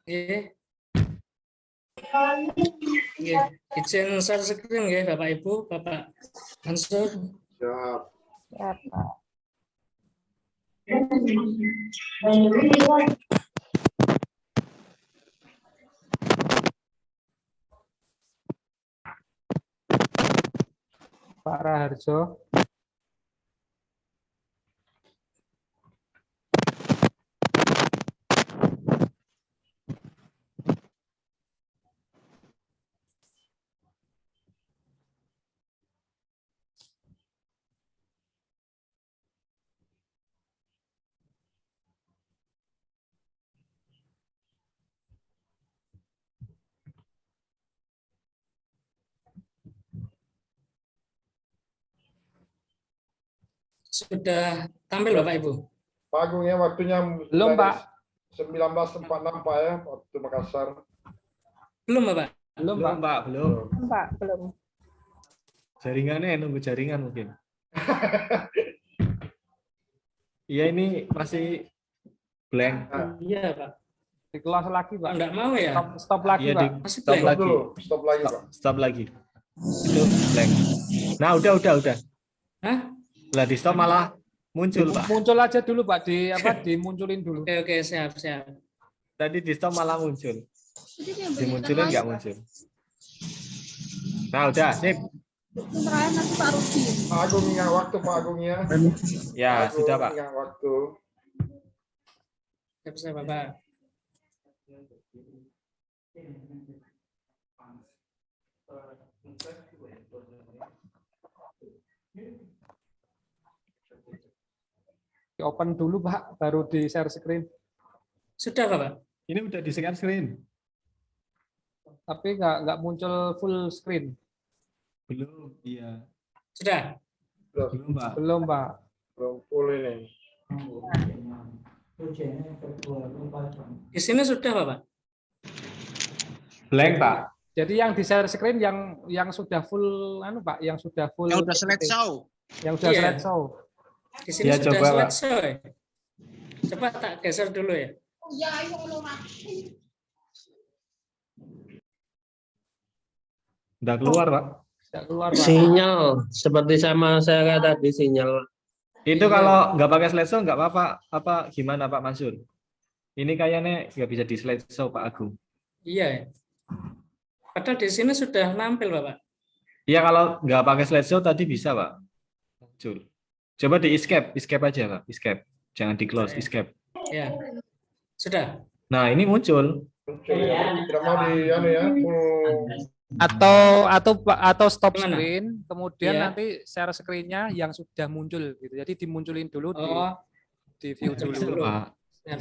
Nggih. Nggih, izin share screen nggih Bapak Ibu, Bapak Mansur. Siap. Ya, Pak. Pak Raharjo. Sudah tampil Bapak Ibu? Pak Agung ya, waktunya Belum, mulai Pak. 19.46 Pak ya, waktu Makassar. Belum Bapak? Belum, Belum, Pak. Pak, belum. Pak, belum. Jaringannya nunggu jaringan mungkin. Iya, ini masih blank. Iya Pak. Di kelas lagi, Pak. Enggak mau ya? Stop lagi, Iya, Pak. Masih stop blank? lagi. Dulu, stop lagi Pak. Stop lagi. Itu blank. Nah, udah. Hah? Lah di stop malah muncul, Pak. Muncul aja dulu, Pak. Dimunculin dulu. Oke, siap. Tadi di stop malah muncul. Dimunculin nggak muncul. Nah, udah, sip. Pak Agung ingat waktu Pak Agung ya. Ya, Pak Agung sudah, Pak. ingat waktu. Siap Bapak. Di open dulu, Pak. Baru di share screen. Sudah Bapak? Ini udah di share screen. Tapi nggak muncul full screen. Belum, iya. Sudah? Belum, Pak. Belum, Pak. Belum full ini. Di sini sudah Bapak? Blank, Pak. Jadi yang di share screen yang sudah full Pak, yang sudah full Yang udah slideshow. Yang sudah Iya. slideshow. Di sini Ya, sudah coba, Pak. selesai. Coba tak geser dulu ya. Udah keluar, Pak. Sudah keluar, Pak. Sinyal seperti sama saya tadi sinyal. Itu Iya. kalau nggak pakai slideshow nggak apa-apa. Apa gimana, Pak Mansur? Ini kayaknya nggak bisa di slideshow, Pak Agung. Iya. Padahal di sini sudah nampil Bapak. Iya, kalau nggak pakai slideshow tadi bisa, Pak. Muncul. Coba di escape aja, Pak. Escape. Jangan di close, escape. Ya. Sudah. Nah, ini muncul. Muncul ya. Tidak mau di anu ya, full. Atau stop Gimana? screen, kemudian Iya. nanti share screen-nya yang sudah muncul gitu. Jadi dimunculin dulu Oh, di view Nggak bisa, dulu. Pak.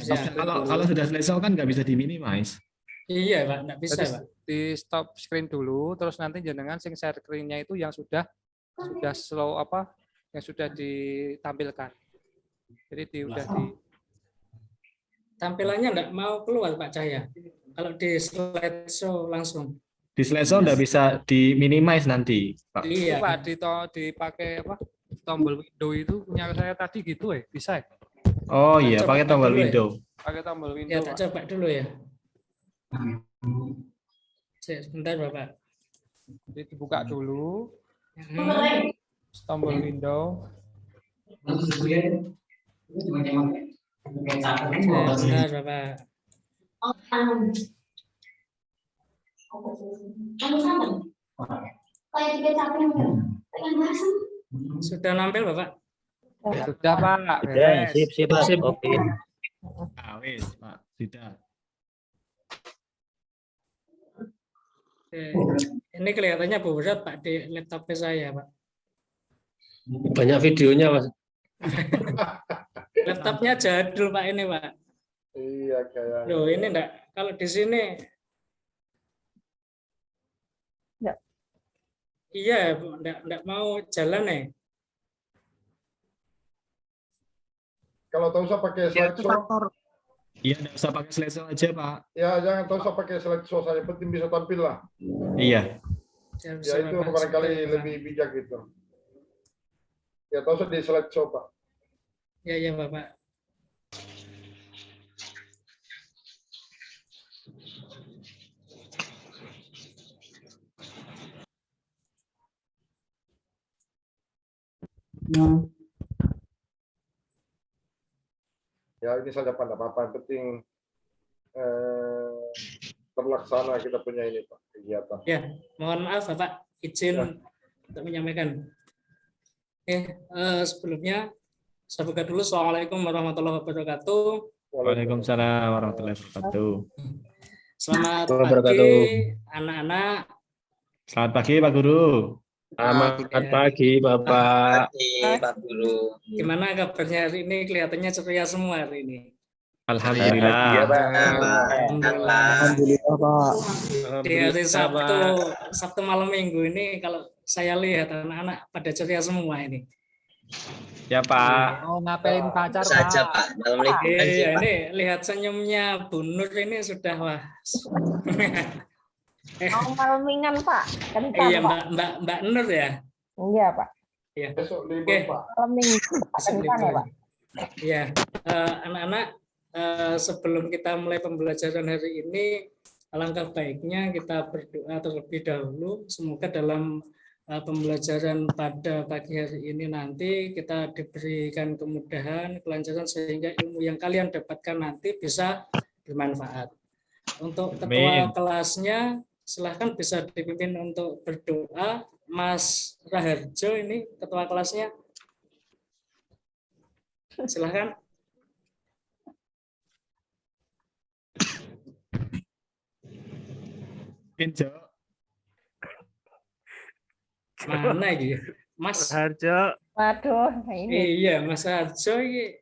siap. Kalau sudah slideshow kan nggak bisa diminimize. Iya Pak, nggak bisa Jadi Pak. di stop screen dulu, terus nanti jenengan sing share screen-nya itu yang sudah slow yang sudah ditampilkan. Jadi udah di Tampilannya nggak mau keluar Pak Cahya. Kalau di slideshow langsung. Di slideshow nggak bisa diminimize nanti, Pak. Iya. Pak dipakai tombol window itu punya saya tadi gitu bisa ya? Oh iya, Coba pakai tombol dulu ya. window. Pakai tombol Ya window, tak Pak. coba dulu ya. Sebentar Bapak. Jadi dibuka dulu Hmm. tombol window. Sebentar Bapak. Sudah nampil Bapak? Sudah, Pak. Ya, Beres. sip. Oke. Nah, wis, Pak. Sudah. Oke. Ini kelihatannya berat Pak di laptop saya Pak. Banyak videonya, Mas. Laptopnya jadul Pak ini Pak. Iya kayak. Loh ini enggak, kalau di sini. Ya. Iya, enggak mau jalan nih. Kalau tahu usah pakai Ya, itu slideshow. faktor Iya, nggak usah pakai slideshow aja, Pak. Ya jangan tahu usah pakai slideshow saja, penting bisa tampil lah. Iya. Saya Ya itu Bapak barangkali sebentar, Pak. lebih bijak gitu. Ya tahu usah di slideshow Pak. Ya Bapak. Ya ini saja Pak, apa yang penting terlaksana kita punya ini Pak kegiatan. Ya, mohon maaf Bapak, izin Ya. untuk menyampaikan. Sebelumnya saya buka dulu. Assalamualaikum warahmatullahi wabarakatuh. Waalaikumsalam warahmatullahi wabarakatuh. Selamat Wabarakatuh. pagi anak-anak. Selamat pagi Pak Guru. Selamat Ya. pagi, Bapak. Pak Guru. Gimana kabarnya hari ini? Kelihatannya ceria semua hari ini. Alhamdulillah. Iya, Pak. Alhamdulillah. Alhamdulillah, Pak. Di hari Sabtu malam Minggu ini kalau saya lihat anak-anak pada ceria semua ini. Ya Pak. Mau ngapelin pacar, Saja Pak. Pak, malam liburan sih Iya, Pak. ini lihat senyumnya Bu Nur ini sudah wah. Mau malmingan Pak. Kencang Iya Pak. Mbak Nur ya. Iya Pak. Iya. Besok libur Oke. Pak. Malam minggu Pak. Kencang ya Pak. Iya, anak-anak, sebelum kita mulai pembelajaran hari ini, alangkah baiknya kita berdoa terlebih dahulu. Semoga dalam pembelajaran pada pagi hari ini nanti kita diberikan kemudahan, kelancaran sehingga ilmu yang kalian dapatkan nanti bisa bermanfaat. Untuk ketua Amin. kelasnya, silahkan bisa dipimpin untuk berdoa. Mas Raharjo ini ketua kelasnya. Silahkan. Injo. Mana gitu? Mas. Harjo, Waduh, ini Iya, Mas Raharjo ini.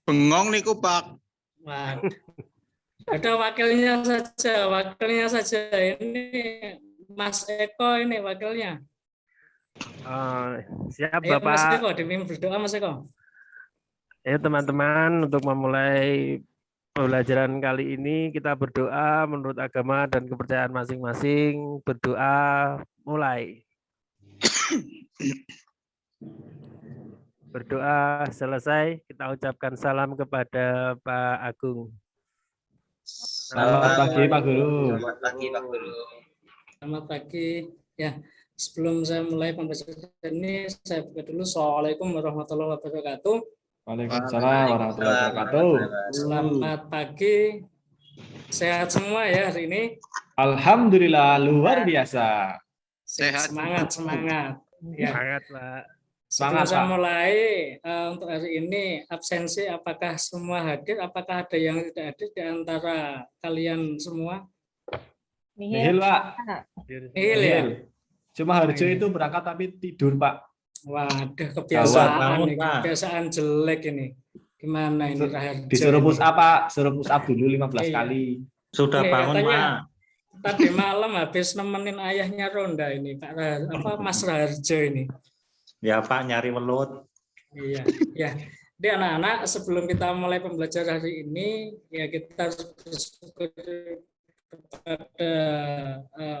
bengong niku Pak. Waduh. Ada wakilnya saja. Ini Mas Eko ini wakilnya. Siap Ayo Mas Bapak. Eko, dipimpin berdoa Mas Eko. Ayo teman-teman, untuk memulai pembelajaran kali ini kita berdoa menurut agama dan kepercayaan masing-masing. Berdoa mulai. Berdoa selesai, kita ucapkan salam kepada Pak Agung. Selamat pagi Pak Guru. Selamat pagi Pak Guru. Selamat pagi. Ya, sebelum saya mulai pembelajaran ini, saya buka dulu. Assalamualaikum warahmatullahi wabarakatuh. Waalaikumsalam warahmatullahi wabarakatuh. Selamat pagi. Sehat semua ya hari ini. Alhamdulillah luar biasa. Sehat. Semangat. Ya. Semangat Pak. Sebelum Semangat, saya Pak. mulai untuk hari ini absensi, apakah semua hadir? Apakah ada yang tidak hadir di antara kalian semua? Nihil Pak. Nihil ya. Nihil. Cuma Harjo itu berangkat tapi tidur Pak. Waduh, kebiasaan bangun, nih, Pak. kebiasaan jelek ini. Gimana ini Raharjo? Disuruh ini? push up Pak, suruh push up dulu 15 Iya. kali. Sudah Ini bangun, katanya Pak. tadi malam habis nemenin ayahnya ronda ini Pak Mas Raharjo ini. Ya Pak, nyari welut. Iya, ya. Jadi anak-anak, sebelum kita mulai pembelajaran hari ini, ya kita harus bersyukur kepada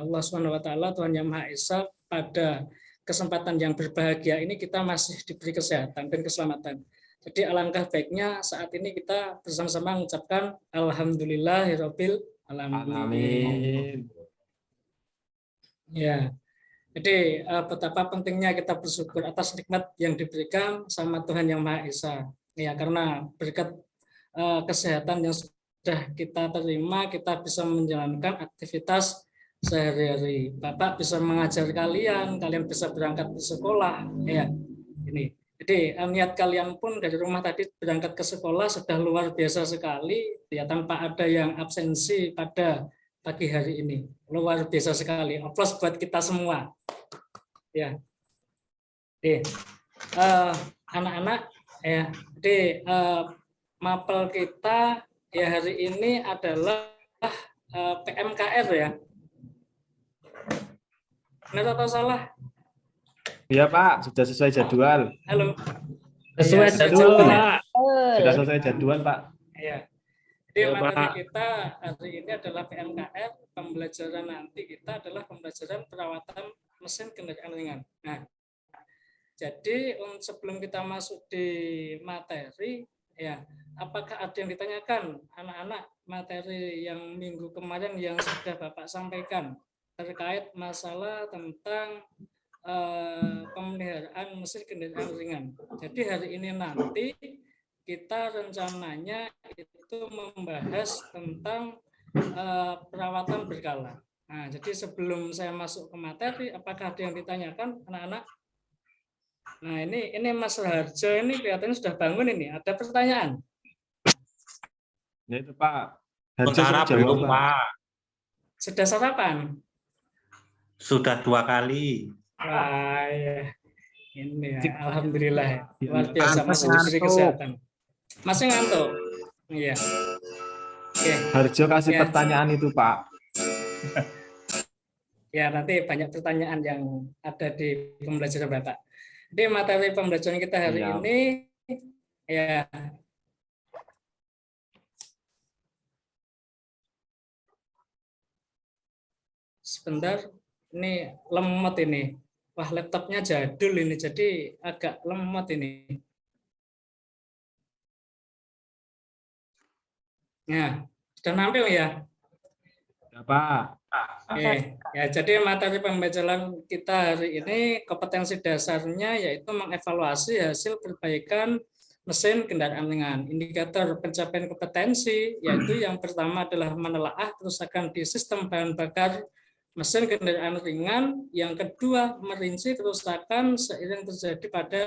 Allah Subhanahu wa taala, Tuhan Yang Maha Esa, pada kesempatan yang berbahagia ini kita masih diberi kesehatan dan keselamatan. Jadi alangkah baiknya saat ini kita bersama-sama mengucapkan alhamdulillahirabbil alamin. Amin. Ya. Jadi betapa pentingnya kita bersyukur atas nikmat yang diberikan sama Tuhan Yang Maha Esa. Ya, karena berkat kesehatan yang sudah kita terima, kita bisa menjalankan aktivitas sehari-hari. Bapak bisa mengajar kalian bisa berangkat ke sekolah. Ya, ini. Jadi niat kalian pun dari rumah tadi berangkat ke sekolah sudah luar biasa sekali, ya, tanpa ada yang absensi pada pagi hari ini. Luar biasa sekali. Aplaus buat kita semua. Ya. Anak-anak ya. Jadi mapel kita ya hari ini adalah PMKR ya. Benar atau salah? Iya Pak, sudah sesuai jadwal. Halo. Sesuai Ya, jadwal, sudah. Pak. Sudah sesuai jadwal Pak. Ya. Jadi Ya, materi Pak. kita hari ini adalah PMKR, pembelajaran nanti kita adalah pembelajaran perawatan mesin kendaraan ringan. Nah, jadi sebelum kita masuk di materi, ya, apakah ada yang ditanyakan anak-anak materi yang minggu kemarin yang sudah Bapak sampaikan terkait masalah tentang pemeliharaan mesin kendaraan ringan. Jadi hari ini nanti kita rencananya itu membahas tentang perawatan berkala. Nah, jadi sebelum saya masuk ke materi, apakah ada yang ditanyakan anak-anak? Nah, ini Mas Harjo ini kelihatannya sudah bangun ini. Ada pertanyaan? Ya itu Pak. Harjo Sementara sudah jawab, belum, Pak. Sudah sarapan? Sudah 2 kali. Wah, ya. Ini ya, alhamdulillah ya. Luar biasa Pantes masih diberi ngantuk. kesehatan. Masih ngantuk? Iya. Oke. Harjo kasih Ya. pertanyaan itu Pak. Ya, nanti banyak pertanyaan yang ada di pembelajaran Bapak. Jadi materi pembelajaran kita hari Siap. ini ya sebentar, ini lemot ini. Wah, laptopnya jadul ini, jadi agak lemot ini. Nah, sudah nampil ya? Ya Pak. Oke, ya jadi materi pembelajaran kita hari ini kompetensi dasarnya yaitu mengevaluasi hasil perbaikan mesin kendaraan ringan. Indikator pencapaian kompetensi yaitu yang pertama adalah menelaah kerusakan di sistem bahan bakar mesin kendaraan ringan, yang kedua merinci kerusakan seiring terjadi pada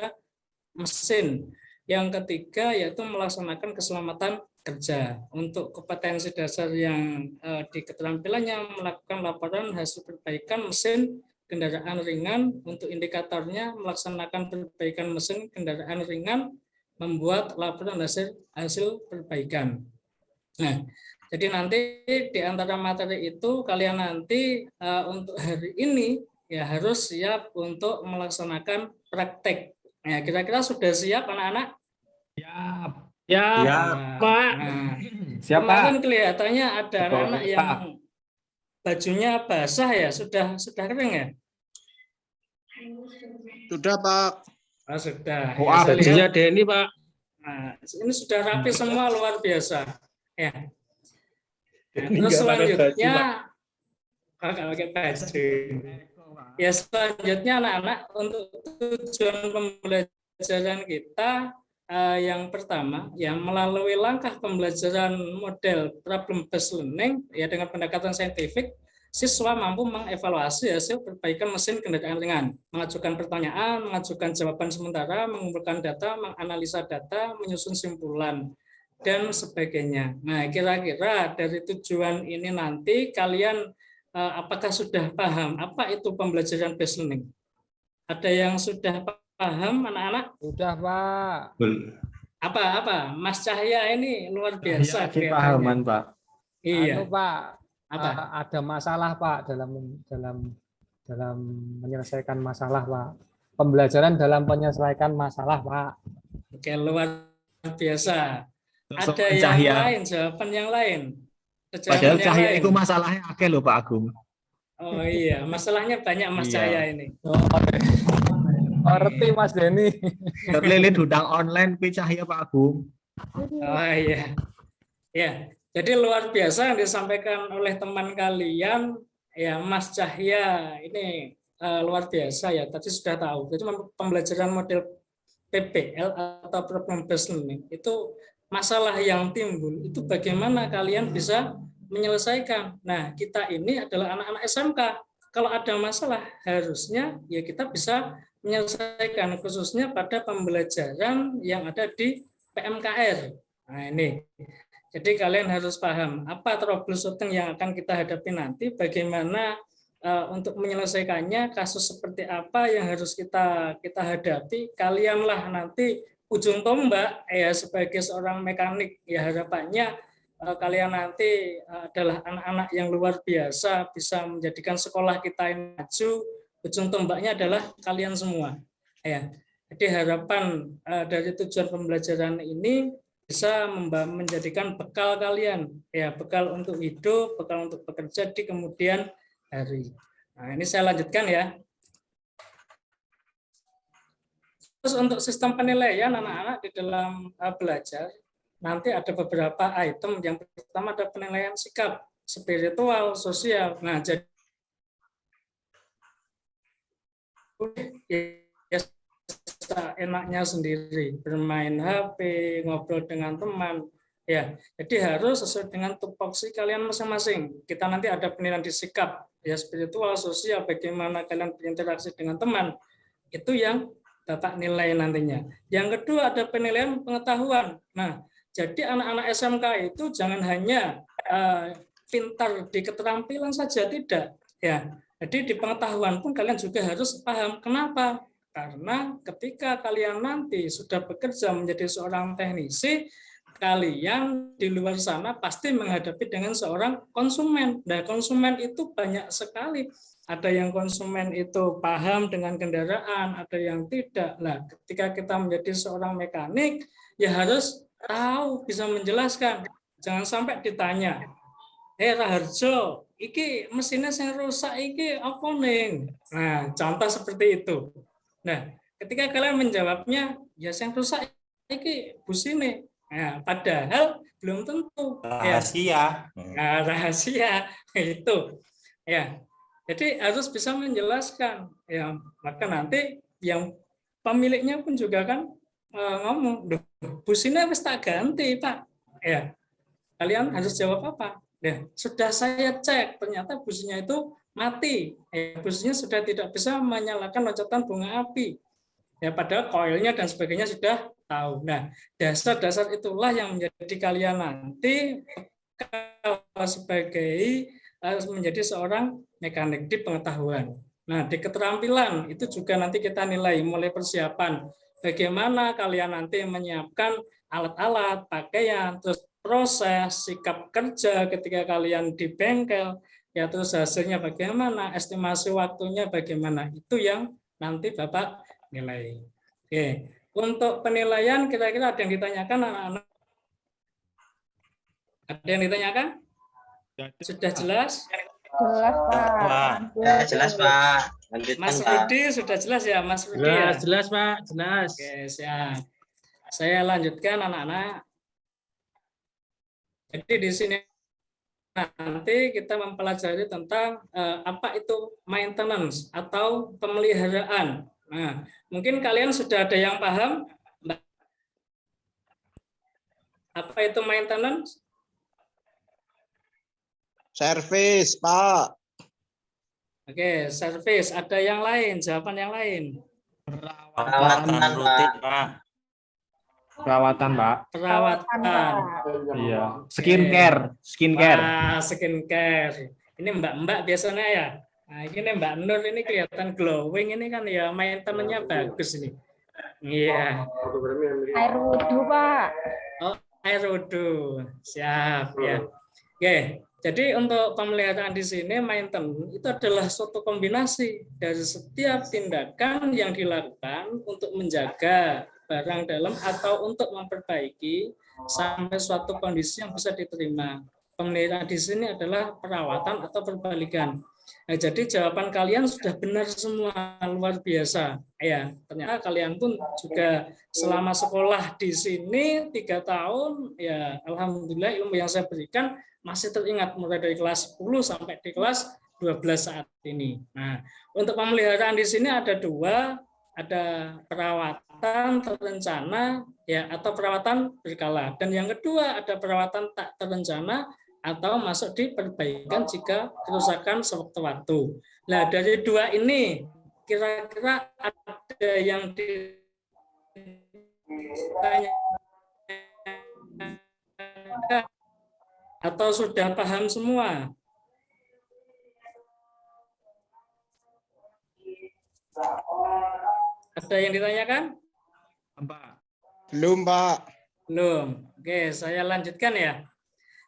mesin. Yang ketiga yaitu melaksanakan keselamatan kerja. Untuk kompetensi dasar yang di keterampilannya melakukan laporan hasil perbaikan mesin kendaraan ringan. Untuk indikatornya melaksanakan perbaikan mesin kendaraan ringan, membuat laporan hasil perbaikan. Nah, jadi nanti di antara materi itu kalian nanti untuk hari ini ya harus siap untuk melaksanakan praktek. Nah, kira-kira sudah siap anak-anak? Siap. Ya, Ya, Pak. Nah, Siap Pak. kemarin kelihatannya ada Betul, anak-anak Pak. yang bajunya basah ya, sudah kering ya? Sudah, Pak. Oh, sudah. Oh, Ya, saya Bajunya lihat, Denny, Pak. nah, ini sudah rapi semua, luar biasa. Ya. Nah, Ini terus nggak pakai baju, selanjutnya Pak. nggak pakai baju. Ya, selanjutnya anak-anak untuk tujuan pembelajaran kita yang pertama ya melalui langkah pembelajaran model problem based learning ya dengan pendekatan saintifik, siswa mampu mengevaluasi hasil perbaikan mesin kendaraan ringan, mengajukan pertanyaan, mengajukan jawaban sementara, mengumpulkan data, menganalisa data, menyusun simpulan dan sebagainya. Nah, kira-kira dari tujuan ini nanti kalian apakah sudah paham apa itu pembelajaran based learning? Ada yang sudah paham anak-anak? Sudah, Pak. Apa Mas Cahya ini luar biasa Lagi kelihatannya. pahaman Pak. Iya. Anu, Pak, Apa? ada masalah, Pak, dalam menyelesaikan masalah, Pak. Pembelajaran dalam menyelesaikan masalah, Pak. Oke, luar biasa. Langsung Ada yang Cahya. lain, jawaban yang lain. Ada jawaban Padahal yang Cahya lain. itu masalahnya akeh loh Pak Agung. Oh iya, masalahnya banyak Mas Iya. Cahya ini. Ngerti, Mas Denny. Lilit hutang online pi Cahya Pak Agung. Oh iya. Ya, jadi luar biasa yang disampaikan oleh teman kalian ya, Mas Cahya ini luar biasa ya. Tadi sudah tahu. Jadi pembelajaran model PBL atau problem based learning itu masalah yang timbul itu bagaimana kalian bisa menyelesaikan. Nah, kita ini adalah anak-anak SMK. Kalau ada masalah harusnya ya kita bisa menyelesaikan khususnya pada pembelajaran yang ada di PMKR. Nah, ini. Jadi kalian harus paham apa troubleshooting yang akan kita hadapi nanti, bagaimana untuk menyelesaikannya, kasus seperti apa yang harus kita hadapi. Kalianlah nanti ujung tombak ya sebagai seorang mekanik ya, harapannya kalian nanti adalah anak-anak yang luar biasa, bisa menjadikan sekolah kita yang maju. Ujung tombaknya adalah kalian semua. Ya. Jadi harapan dari tujuan pembelajaran ini bisa menjadikan bekal kalian, ya bekal untuk hidup, bekal untuk bekerja di kemudian hari. Nah, ini saya lanjutkan ya. Terus untuk sistem penilaian anak-anak di dalam belajar, nanti ada beberapa item. Yang pertama ada penilaian sikap, spiritual, sosial. Nah, jadi ya enaknya sendiri, bermain HP, ngobrol dengan teman, ya. Jadi harus sesuai dengan tupoksi kalian masing-masing. Kita nanti ada penilaian di sikap, ya spiritual, sosial, bagaimana kalian berinteraksi dengan teman, itu yang Bapak nilai nantinya. Yang kedua ada penilaian pengetahuan. Nah, jadi anak-anak SMK itu jangan hanya pintar di keterampilan saja, tidak. Ya, jadi di pengetahuan pun kalian juga harus paham. Kenapa? Karena ketika kalian nanti sudah bekerja menjadi seorang teknisi, kalian di luar sana pasti menghadapi dengan seorang konsumen. Nah, konsumen itu banyak sekali. Ada yang konsumen itu paham dengan kendaraan, ada yang tidak. Nah, ketika kita menjadi seorang mekanik, ya harus tahu, bisa menjelaskan. Jangan sampai ditanya, Raharjo, iki mesinnya yang rusak, iki apa ning? Nah, contoh seperti itu. Nah, ketika kalian menjawabnya, ya yang rusak iki busine. Nah, padahal belum tentu. Rahasia. Nah, rahasia itu. Ya. Jadi harus bisa menjelaskan. Ya, maka nanti yang pemiliknya pun juga kan ngomong, busine wis tak ganti, Pak. Ya. Kalian harus jawab apa? Ya, sudah saya cek, ternyata busnya itu mati. Busnya sudah tidak bisa menyalakan loncatan bunga api. Ya, padahal koilnya dan sebagainya sudah tahu. Nah, dasar-dasar itulah yang menjadi kalian nanti sebagai menjadi seorang mekanik di pengetahuan. Nah, di keterampilan itu juga nanti kita nilai mulai persiapan. Bagaimana kalian nanti menyiapkan alat-alat, pakaian, terus proses, sikap kerja ketika kalian di bengkel, ya terus hasilnya bagaimana, estimasi waktunya bagaimana, itu yang nanti Bapak nilai. Oke, untuk penilaian kira-kira ada yang ditanyakan anak-anak? Ada yang ditanyakan? Sudah jelas? Jelas, Pak. Ya, jelas Pak. Lanjutkan Mas Pak. Rudi sudah jelas ya, Mas Rudi ya? Jelas Pak, jelas. Oke, siap. Saya lanjutkan anak-anak. Jadi di sini nanti kita mempelajari tentang apa itu maintenance atau pemeliharaan. Nah, mungkin kalian sudah ada yang paham apa itu maintenance? Servis, Pak. Oke, service. Ada yang lain? Jawaban yang lain? Perawatan rutin, Pak. Pak. Perawatan, Pak. Perawatan. Iya. Skincare. Wah, skincare. Ini mbak-mbak biasanya ya. Nah, ini Mbak Nur ini kelihatan glowing ini kan ya, maintenance-nya bagus ini. Iya. Air wudhu, Pak. Oh, air wudhu. Siap ya. Oke. Jadi untuk pemeliharaan di sini maintenance itu adalah suatu kombinasi dari setiap tindakan yang dilakukan untuk menjaga barang dalam atau untuk memperbaiki sampai suatu kondisi yang bisa diterima. Pemeliharaan di sini adalah perawatan atau perbalikan. Nah, jadi jawaban kalian sudah benar semua, luar biasa. Ya, ternyata kalian pun juga selama sekolah di sini 3 tahun, ya alhamdulillah ilmu yang saya berikan masih teringat mulai dari kelas 10 sampai di kelas 12 saat ini. Nah, untuk pemeliharaan di sini ada 2, ada perawatan terencana ya atau perawatan berkala, dan yang kedua ada perawatan tak terencana atau masuk di perbaikan jika kerusakan sewaktu-waktu. Nah, dari 2 ini kira-kira ada yang ditanya atau sudah paham semua? Ada yang ditanyakan? Belum, Pak. Belum. Oke, saya lanjutkan ya.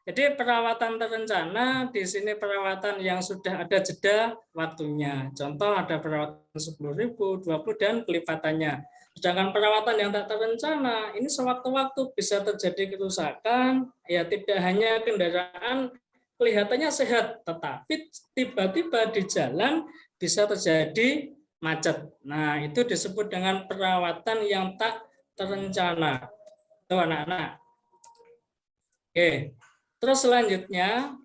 Jadi perawatan terencana di sini perawatan yang sudah ada jeda waktunya. Contoh ada perawatan 10.000, 20 dan kelipatannya. Sedangkan perawatan yang tak terencana ini sewaktu-waktu bisa terjadi kerusakan, ya tidak hanya kendaraan kelihatannya sehat, tetapi tiba-tiba di jalan bisa terjadi macet. Nah, itu disebut dengan perawatan yang tak terencana. Tuh anak-anak. Oke. Terus selanjutnya,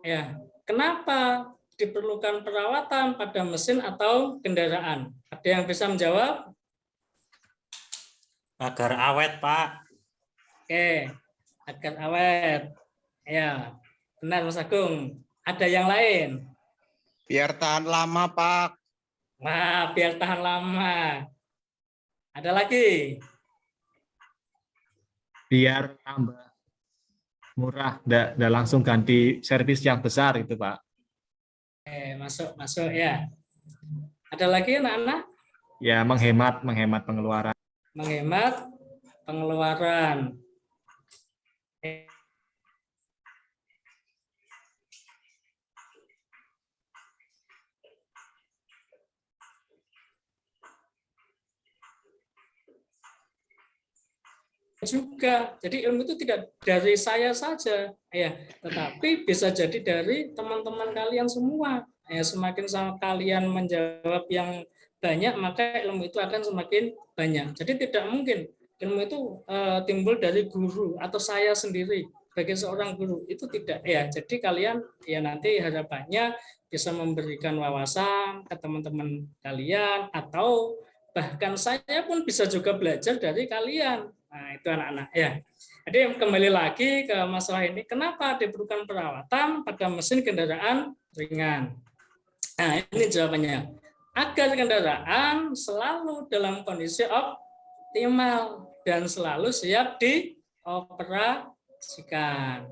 ya kenapa diperlukan perawatan pada mesin atau kendaraan? Ada yang bisa menjawab? Agar awet, Pak. Oke, agar awet. Ya, benar Mas Agung. Ada yang lain? Biar tahan lama, Pak. Wah, biar tahan lama. Ada lagi? Biar tambah murah, nggak langsung ganti servis yang besar itu Pak. Masuk ya. Ada lagi anak-anak? Ya menghemat pengeluaran. Menghemat pengeluaran. Juga. Jadi ilmu itu tidak dari saya saja, ya, tetapi bisa jadi dari teman-teman kalian semua. Ya, semakin sama kalian menjawab yang banyak, maka ilmu itu akan semakin banyak. Jadi tidak mungkin ilmu itu timbul dari guru atau saya sendiri sebagai seorang guru, itu tidak ya. Jadi kalian ya nanti harapannya bisa memberikan wawasan ke teman-teman kalian, atau bahkan saya pun bisa juga belajar dari kalian. Nah, itu anak-anak ya. Jadi kembali lagi ke masalah ini, kenapa diperlukan perawatan pada mesin kendaraan ringan? Nah, ini jawabannya. Agar kendaraan selalu dalam kondisi optimal dan selalu siap dioperasikan.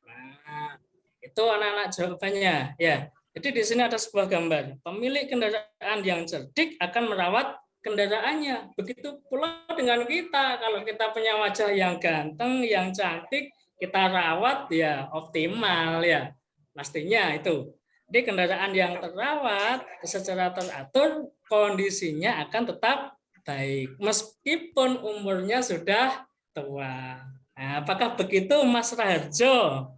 Nah, itu anak-anak jawabannya ya. Jadi di sini ada sebuah gambar. Pemilik kendaraan yang cerdik akan merawat kendaraannya. Begitu pula dengan kita. Kalau kita punya wajah yang ganteng, yang cantik, kita rawat ya optimal ya. Pastinya itu. Jadi kendaraan yang terawat secara teratur, kondisinya akan tetap baik meskipun umurnya sudah tua. Nah, apakah begitu Mas Raharjo?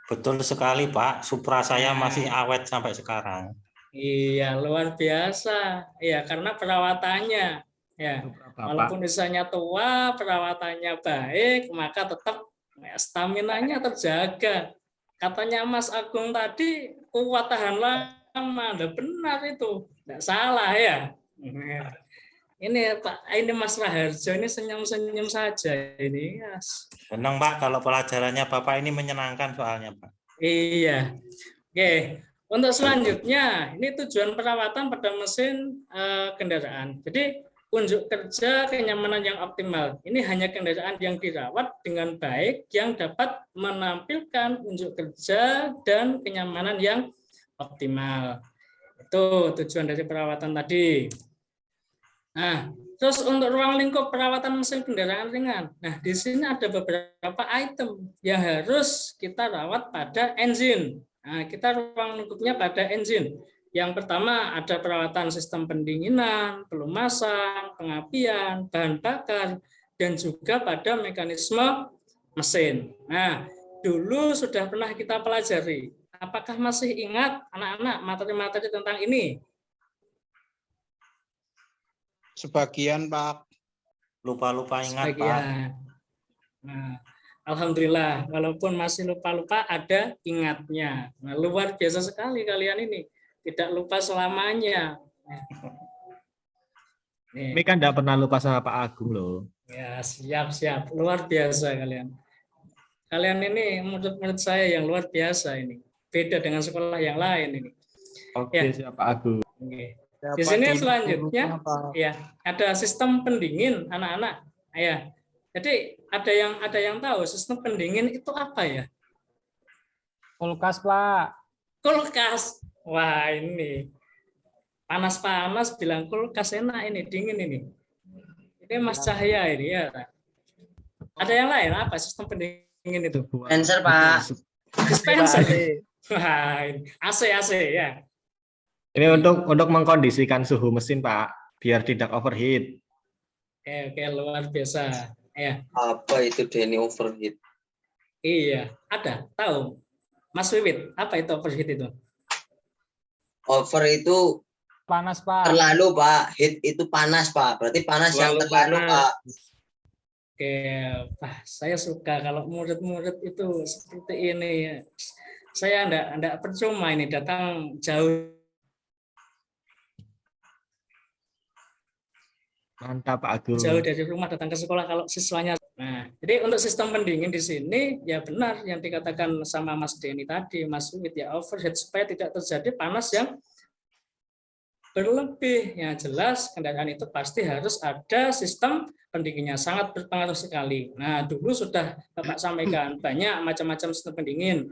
Betul sekali, Pak. Supra saya masih awet sampai sekarang. Iya, luar biasa. Iya, karena perawatannya ya. Walaupun usianya tua, perawatannya baik, maka tetap stamina-nya terjaga. Katanya Mas Agung tadi, kuat tahan lama. Udah benar itu. Tidak salah ya. Ini Pak, ini Mas Raharjo ini senyum-senyum saja ini. Yes. Senang, Pak, kalau pelajarannya Bapak ini menyenangkan soalnya, Pak. Iya. Oke. Untuk selanjutnya, ini tujuan perawatan pada mesin kendaraan. Jadi unjuk kerja kenyamanan yang optimal. Ini hanya kendaraan yang dirawat dengan baik yang dapat menampilkan unjuk kerja dan kenyamanan yang optimal. Itu tujuan dari perawatan tadi. Nah, terus untuk ruang lingkup perawatan mesin kendaraan ringan. Nah, di sini ada beberapa item yang harus kita rawat pada engine. Nah, kita ruang lingkupnya pada engine. Yang pertama ada perawatan sistem pendinginan, pelumasan, pengapian, bahan bakar, dan juga pada mekanisme mesin. Nah, dulu sudah pernah kita pelajari. Apakah masih ingat anak-anak materi-materi tentang ini? Sebagian, Pak. Lupa-lupa ingat, Pak. Sebagian. Nah, alhamdulillah, walaupun masih lupa-lupa, ada ingatnya. Nah, luar biasa sekali kalian ini. Tidak lupa selamanya. Ini kan tidak pernah lupa sama Pak Agung loh. Ya, siap-siap. Luar biasa kalian. Kalian ini menurut saya yang luar biasa ini. Beda dengan sekolah yang lain ini. Oke, Ya. siap Pak Agung. Oke. Di sini selanjutnya, ya, ada sistem pendingin anak-anak. Ya. Jadi ada yang tahu sistem pendingin itu apa ya? Kulkas, Pak. Kulkas. Wah, ini panas-panas bilang kulkas enak ini, dingin ini. Ini Mas Cahya ini ya. Ada yang lain apa sistem pendingin itu? Dispenser, Pak. Dispenser. Wah, ini AC ya. Ini untuk mengkondisikan suhu mesin Pak, biar tidak overheat. Oke, luar biasa. Ya. Apa itu Denny overheat? Iya, ada. Tahu. Mas Wiwit, apa itu overheat itu? Over itu Panas, Pak. terlalu, Pak. Heat itu panas, Pak. Berarti panas yang terlalu, Pak. Oke, saya suka kalau murid-murid itu seperti ini. saya enggak percuma ini datang jauh. Mantap Pak Agung. Jauh dari rumah datang ke sekolah kalau siswanya. Nah, jadi untuk sistem pendingin di sini ya benar yang dikatakan sama Mas Denny tadi, Mas Wid, ya overhead supaya tidak terjadi panas yang berlebih. Ya jelas kendaraan itu pasti harus ada sistem pendinginnya, sangat berpengaruh sekali. Nah, dulu sudah Bapak sampaikan banyak macam-macam sistem pendingin.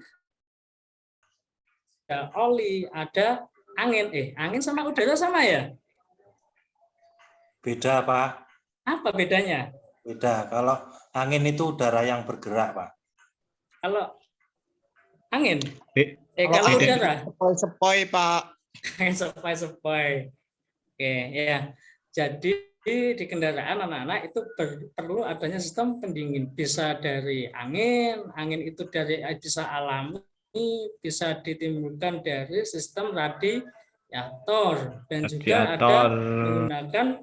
Ada oli, ada angin. Angin sama udara sama ya? Beda, Pak. Apa bedanya? Beda. Kalau angin itu udara yang bergerak, Pak. Kalau angin? Kalau Kalau beda. udara? Sepoi-sepoi, Pak. Sepoi-sepoi. Oke, ya. Jadi di kendaraan anak-anak itu perlu adanya sistem pendingin. Bisa dari angin itu bisa alami, bisa ditimbulkan dari sistem radiator, dan juga ada menggunakan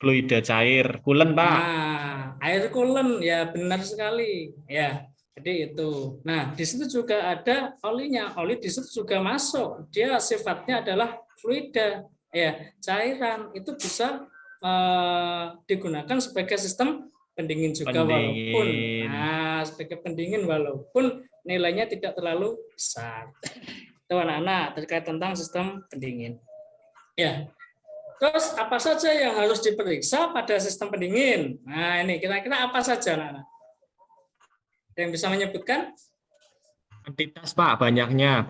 fluida cair, coolant Pak. Nah, air coolant ya benar sekali ya. Jadi itu. Nah, di situ juga ada olinya. Oli di situ juga masuk. Dia sifatnya adalah fluida ya, cairan. Itu bisa digunakan sebagai sistem pendingin juga sebagai pendingin walaupun nilainya tidak terlalu besar. Itu anak-anak terkait tentang sistem pendingin. Ya. Terus apa saja yang harus diperiksa pada sistem pendingin? Nah, ini kira-kira apa saja, anak-anak? Yang bisa menyebutkan? Kuantitas Pak, banyaknya.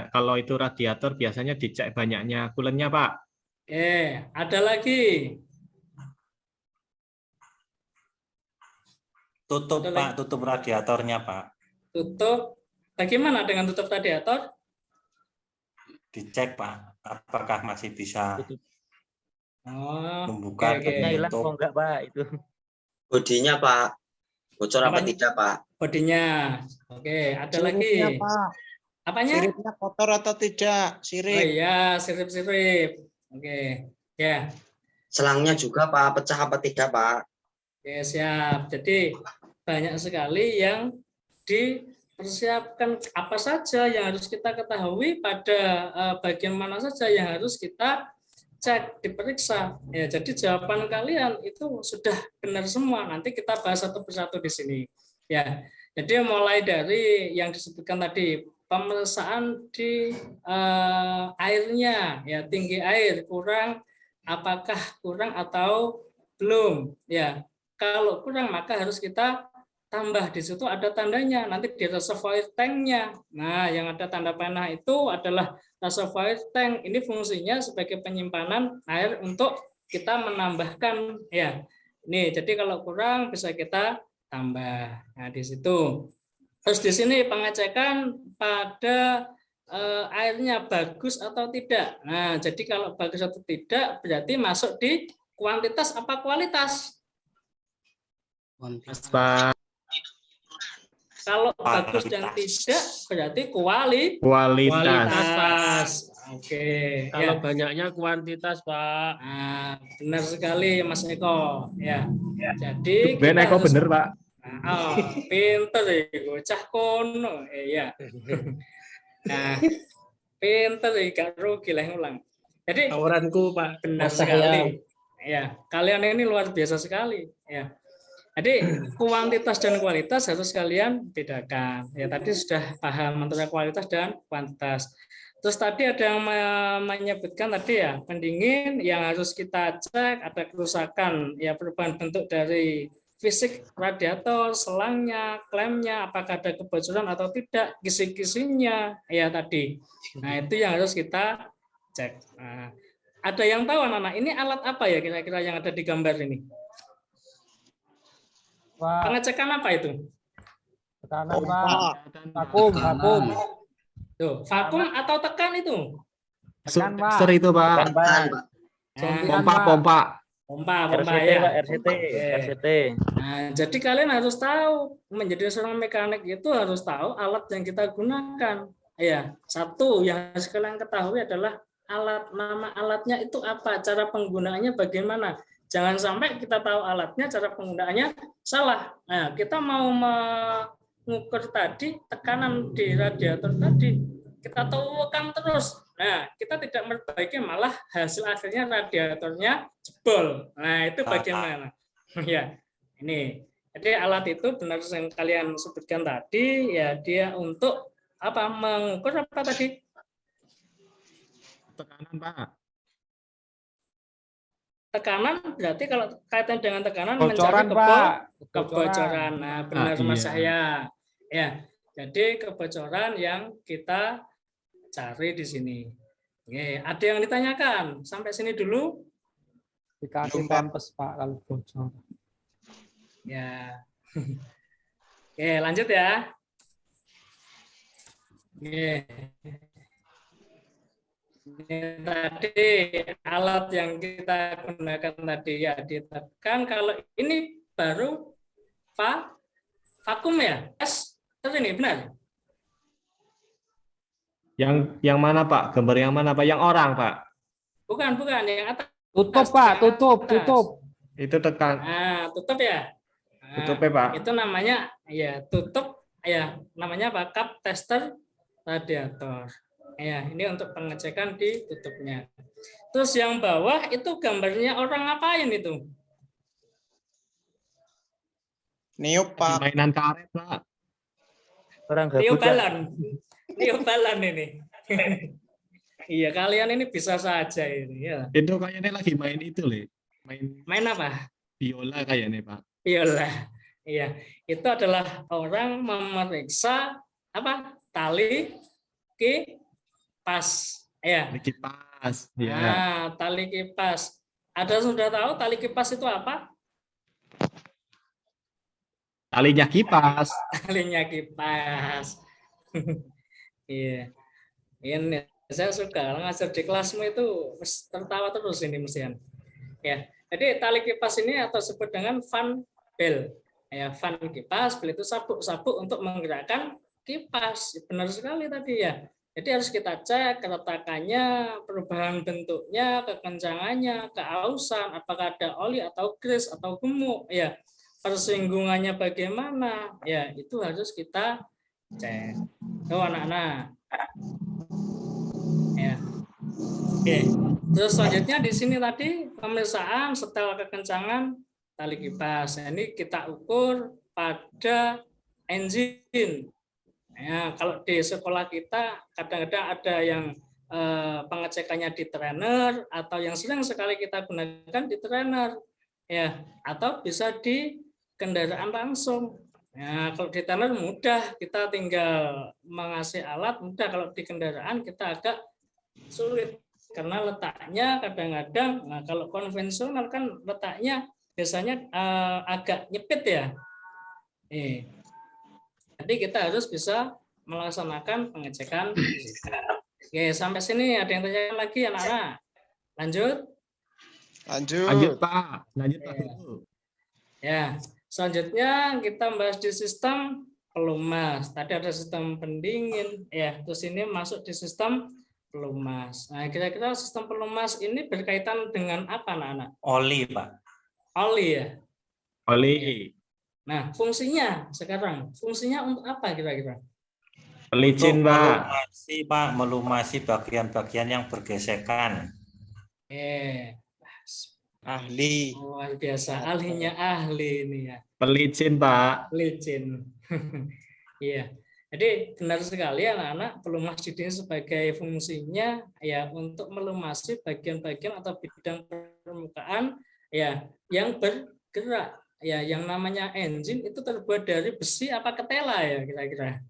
Kalau itu radiator biasanya dicek banyaknya coolant-nya Pak. Ada lagi. Tutup, Pak, tutup radiatornya, Pak. Tutup. Bagaimana dengan tutup radiator? Dicek, Pak, apakah masih bisa membuka hilang kok enggak, Pak, itu. Bodinya, Pak. Bocor apa tidak, Pak? Bodinya. Oke, ada Siripnya, lagi. Pak. Apanya? Siripnya kotor atau tidak? Sirip. Oh iya, sirip-sirip. Oke. Ya. Selangnya juga, Pak. Pecah apa tidak, Pak? Oke, siap. Jadi banyak sekali yang dipersiapkan, apa saja yang harus kita ketahui pada bagian mana saja yang harus kita cek, diperiksa. Ya, jadi jawaban kalian itu sudah benar semua. Nanti kita bahas satu persatu di sini. Ya. Jadi mulai dari yang disebutkan tadi, pemeriksaan di airnya, ya tinggi air kurang, apakah kurang atau belum? Ya. Kalau kurang maka harus kita tambah. Di situ ada tandanya, nanti di reservoir tanknya. Nah, yang ada tanda panah itu adalah reservoir tank. Ini fungsinya sebagai penyimpanan air untuk kita menambahkan. Ya, ini jadi kalau kurang bisa kita tambah. Nah, di situ. Terus di sini pengecekan pada airnya bagus atau tidak. Nah, jadi kalau bagus atau tidak berarti masuk di kuantitas apa kualitas? Pak. Kalau bagus dan tidak berarti Kualitas. Oke. Kalau banyaknya kuantitas, Pak. Nah, benar sekali Mas Eko. Ya. Jadi Ben Eko harus... bener Pak. Pinter ya, cah kono. Iya. Nah, pinter ya, gak rugi lah ngulang. Jadi Tawaranku, Pak. benar sekali. Ya, kalian ini luar biasa sekali. Ya. Jadi kuantitas dan kualitas harus kalian bedakan. Ya tadi sudah paham antara kualitas dan kuantitas. Terus tadi ada yang menyebutkan tadi ya pendingin yang harus kita cek ada kerusakan ya perubahan bentuk dari fisik radiator, selangnya, klemnya, apakah ada kebocoran atau tidak, kisi-kisinya ya tadi. Nah itu yang harus kita cek. Nah, ada yang tahu anak-anak ini alat apa ya kira-kira yang ada di gambar ini? Pengecekan apa itu? Tekanan, Pak. Vakum. Tuh, vakum atau tekan itu? Tekan, Pak. Itu, Pak. Pompa ya. RCT. Nah, jadi kalian harus tahu menjadi seorang mekanik itu harus tahu alat yang kita gunakan. Ya, satu yang harus kalian ketahui adalah alat, nama alatnya itu apa, cara penggunaannya bagaimana. Jangan sampai kita tahu alatnya, cara penggunaannya salah. Nah, kita mau mengukur tadi tekanan di radiator tadi, kita tekan terus. Nah, kita tidak memperbaiki, malah hasil akhirnya radiatornya jebol. Nah, itu bagaimana? Ya, ini. Jadi alat itu benar yang kalian sebutkan tadi, ya dia untuk apa? Mengukur apa tadi? Tekanan, Pak. Tekanan berarti kalau kaitan dengan tekanan Bocoran, mencari Pak. kebocoran. Nah, benar Ah, Mas iya. saya. Ya, jadi kebocoran yang kita cari di sini. Oke, ada yang ditanyakan sampai sini dulu? Dikasih pampes Pak kalau bocor. Ya. Oke, lanjut ya. Oke. Ini tadi alat yang kita gunakan tadi ya ditekan. Kalau ini baru vakum ya? Yes, terus ini benar? Yang mana, Pak? Gambar yang mana, Pak? Yang orang, Pak? Bukan yang atas. Tutup Pak, tutup. Itu tekan. Nah, tutup ya. Nah, Tutupnya, Pak. itu namanya ya tutup ya, namanya apa? Cup tester radiator. Ya, ini untuk pengecekan di tutupnya. Terus yang bawah itu gambarnya orang ngapain itu? Niup, Pak. Mainan karet, Pak. Orang Niup gabut. balon. Niup balon ini. Iya, kalian ini bisa saja ini ya. Itu kayaknya lagi main itu, Le. Main apa? Biola kayaknya, Pak. Biola. Iya, itu adalah orang memeriksa apa? Tali kipas. Ya. Tali kipas. Ya. Nah, tali kipas. Ada sudah tahu tali kipas itu apa? Talinya kipas. Talinya kipas. Iya. Ini saya suka ngajar di kelasmu itu tertawa terus ini mestian. Ya. Jadi tali kipas ini atau disebut dengan fan bell. Ya, fan kipas, bel itu sabuk-sabuk untuk menggerakkan kipas. Benar sekali tadi ya. Jadi harus kita cek keretakannya, perubahan bentuknya, kekencangannya, keausan, apakah ada oli atau grease atau gemuk, ya, persinggungannya bagaimana, ya itu harus kita cek. Tuh anak-anak. Ya. Oke. Terus selanjutnya di sini tadi pemeriksaan setel kekencangan tali kipas. Nah, ini kita ukur pada engine. Ya, kalau di sekolah kita kadang-kadang ada yang pengecekannya di trainer atau yang sering sekali kita gunakan di trainer, ya, atau bisa di kendaraan langsung. Ya, kalau di trainer mudah, kita tinggal mengasih alat mudah. Kalau di kendaraan kita agak sulit karena letaknya kadang-kadang. Nah, kalau konvensional kan letaknya biasanya agak nyepit ya. Jadi kita harus bisa melaksanakan pengecekan. Oke, sampai sini ada yang tanya lagi anak-anak? Lanjut? Lanjut, Pak. Lanjut, Pak. Ya, selanjutnya kita bahas di sistem pelumas. Tadi ada sistem pendingin, ya. Terus ini masuk di sistem pelumas. Nah, kira-kira sistem pelumas ini berkaitan dengan apa, anak-anak? Oli, Pak. Oli ya. Oli. Nah, fungsinya sekarang, fungsinya untuk apa kira-kira? Pelicin, Pak. Melumasi, Pak, melumasi bagian-bagian yang bergesekan. Ahli. Luar biasa, ahlinya ahli ini ya. Pelicin, Pak. Pelicin. Iya. Jadi benar sekali anak-anak, pelumas di sini sebagai fungsinya ya untuk melumasi bagian-bagian atau bidang permukaan ya yang bergerak. Ya, yang namanya engine itu terbuat dari besi apa ketela ya kira-kira?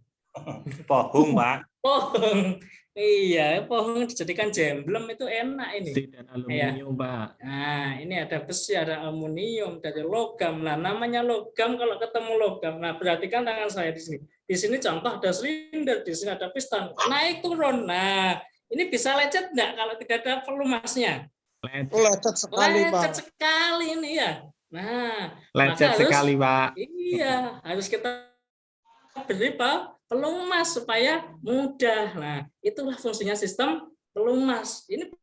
Pohon, Pak. Pohon. Iya, pohon dijadikan jemblem itu enak ini. Besi dan aluminium, Pak. Nah, ini ada besi, ada aluminium, dari logam. Nah, namanya logam kalau ketemu logam. Nah, perhatikan tangan saya di sini. Di sini contoh ada silinder, di sini ada piston. Naik turun. Nah, ini bisa lecet enggak kalau tidak ada pelumasnya? Lecet sekali, Pak. Lecet sekali ini ya. Nah, lecet sekali, Pak. Iya, harus kita beri pelumas supaya mudah. Nah, itulah fungsinya sistem pelumas. Ini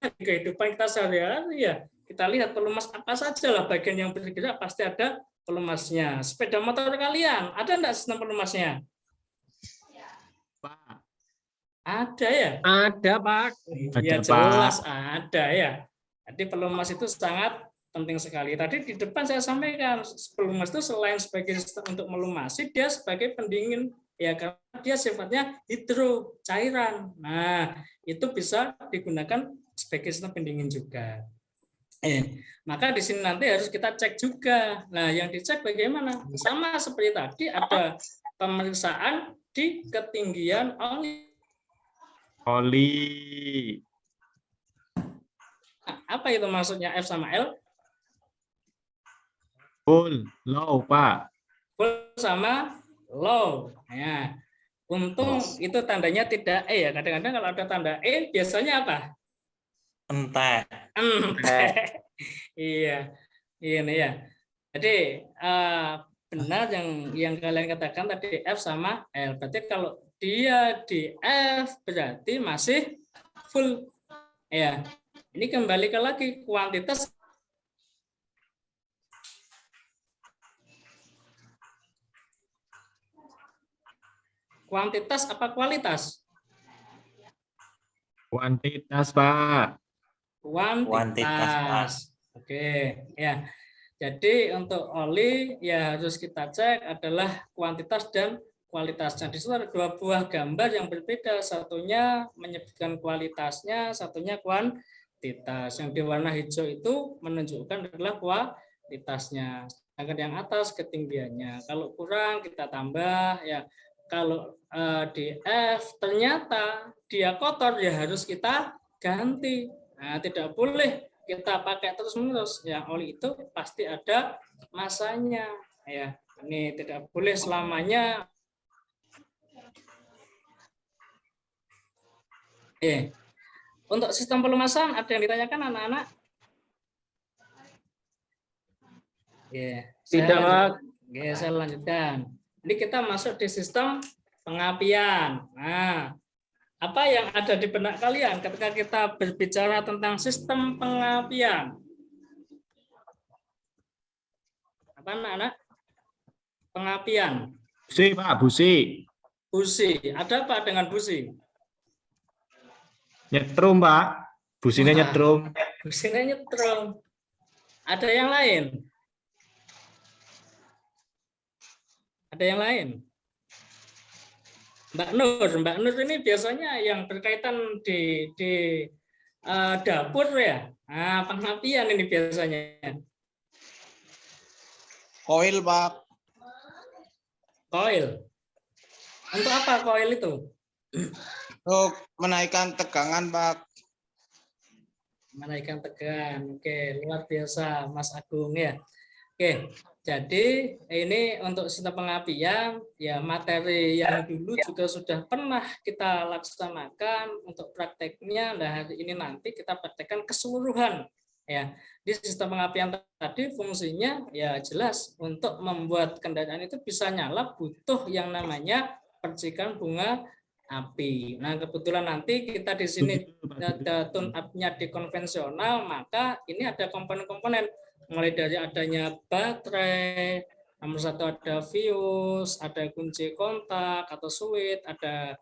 kehidupan kita sehari-hari ya. Kita lihat pelumas apa saja lah bagian yang bergerak pasti ada pelumasnya. Sepeda motor kalian, ada enggak sistem pelumasnya? Pak. Ada ya? Ada, Pak. Ya Ada, jelas Pak. ada ya. Jadi pelumas itu sangat penting sekali. Tadi di depan saya sampaikan, pelumas itu selain sebagai sistem untuk melumasi, dia sebagai pendingin. Ya, karena dia sifatnya hidro, cairan. Nah, itu bisa digunakan sebagai sistem pendingin juga. Maka di sini nanti harus kita cek juga. Nah, yang dicek bagaimana? Sama seperti tadi, ada pemeriksaan di ketinggian Oli. apa itu maksudnya F sama L? Full, low, Pak. Full sama low. Ya. Untung itu tandanya tidak E ya. Kadang-kadang kalau ada tanda E biasanya apa? Entek. Iya. Ini ya. Jadi benar yang kalian katakan tadi F sama L. Berarti kalau dia di F berarti masih full. Ya. Ini kembali ke lagi kuantitas kuantitas apa kualitas? Kuantitas, Pak. Kuantitas, Pak. Oke, ya. Jadi untuk oli ya harus kita cek adalah kuantitas dan kualitasnya. Di situ ada dua buah gambar yang berbeda. Satunya menyebutkan kualitasnya, satunya kuantitas. Yang di warna hijau itu menunjukkan adalah kualitasnya. Sedangkan yang atas ketinggiannya. Kalau kurang kita tambah ya. Kalau di F ternyata dia kotor ya harus kita ganti. Nah, tidak boleh kita pakai terus-menerus. Yang oli itu pasti ada masanya. Ya, ini tidak boleh selamanya. Untuk sistem pelumasan ada yang ditanyakan anak-anak? Tidak, Pak. Saya lanjutkan. Ini kita masuk di sistem pengapian. Nah, apa yang ada di benak kalian ketika kita berbicara tentang sistem pengapian? Apa anak-anak? Pengapian. Busi, Pak, busi. Busi. Ada apa dengan busi? Nyetrum, Pak. Businya nyetrum. Businya nyetrum. Ada yang lain? Ada yang lain? Mbak Nur ini biasanya yang berkaitan di dapur ya. Nah, pengapian ini biasanya. Koil, Pak. Koil. Untuk apa koil itu? Untuk menaikkan tegangan, Pak. Menaikkan tegangan. Oke, luar biasa Mas Agung ya. Oke, jadi ini untuk sistem pengapian ya materi yang dulu juga sudah pernah kita laksanakan untuk prakteknya. Nah, hari ini nanti kita praktekkan keseluruhan ya. Di sistem pengapian tadi fungsinya ya jelas untuk membuat kendaraan itu bisa nyala butuh yang namanya percikan bunga api. Nah, kebetulan nanti kita di sini ada tune up-nya di konvensional, maka ini ada komponen-komponen mulai dari adanya baterai, nomor satu ada fuse, ada kunci kontak atau switch, ada